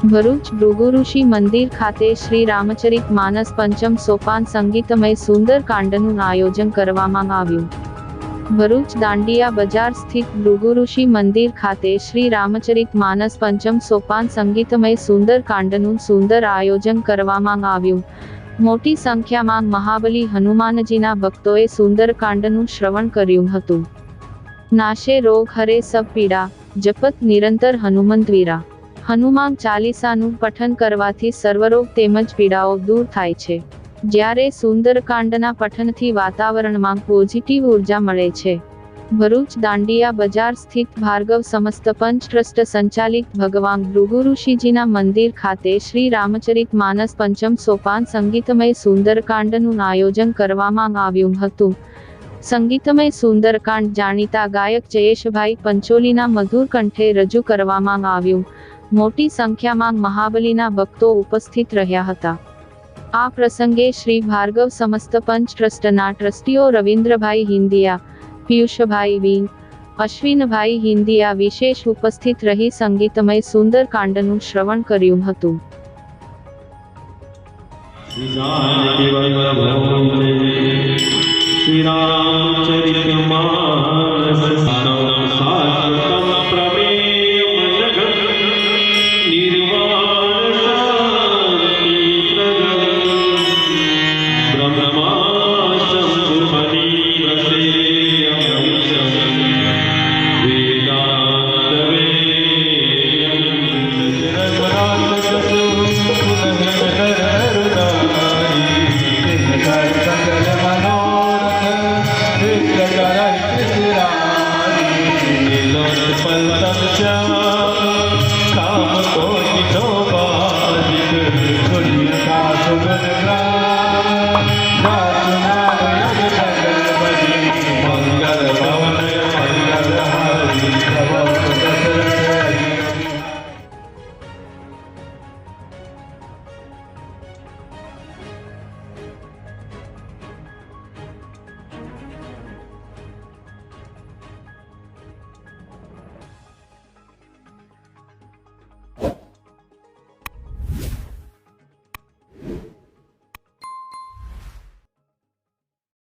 ભરૂચ ભૃગુઋષિ મંદિર ખાતે શ્રી રામચરિત માનસ પંચમ સોપાન સંગીતમય સુંદર કાંડનું આયોજન કરવામાં આવ્યું। ભરૂચ દાંડિયા બજાર સ્થિત ભૃગુઋષિ મંદિર ખાતે શ્રી રામચરિત માનસ પંચમ સોપાન સંગીતમય સુંદર કાંડનું સુંદર આયોજન કરવામાં આવ્યું। મોટી સંખ્યામાં મહાબલી હનુમાનજીના ભક્તોએ સુંદર કાંડનું શ્રવણ કર્યું હતું। નાશે રોગ હરે સબ પીડા, જપત નિરંતર હનુમંતવીરા। હનુમાન ચાલીસાનું પઠન કરવાથી સર્વરોગ તેમજ પીડાઓ દૂર થાય છે। જ્યારે સુંદરકાંડના પઠનથી વાતાવરણમાં પોઝિટિવ ઉર્જા મળે છે। ભરૂચ દાંડિયા બજાર સ્થિત ભાર્ગવ સમસ્ત પંચ ટ્રસ્ટ સંચાલિત ભગવાન ભૃગુઋષિજીના મંદિર ખાતે શ્રી રામચરિત માનસ પંચમ સોપાન સંગીતમય સુંદરકાંડનું આયોજન કરવામાં આવ્યું હતું। સંગીતમય સુંદરકાંડ જાણીતા ગાયક જયેશભાઈ પંચોલીના મધુર કંઠે રજૂ કરવામાં આવ્યું। મોટી સંખ્યામાં મહાબલીના ભક્તો ઉપસ્થિત રહ્યા હતા। આ પ્રસંગે શ્રી ભાર્ગવ સમસ્ત પંચ ટ્રસ્ટના ટ્રસ્ટીઓ રવિન્દ્રભાઈ હિંદિયા, પિયુષભાઈ વીન, અશ્વિનભાઈ હિંદિયા વિશેષ ઉપસ્થિત રહી સંગીતમય સુંદર કાંડનું શ્રવણ કર્યું હતું। श्री रामचरित मानस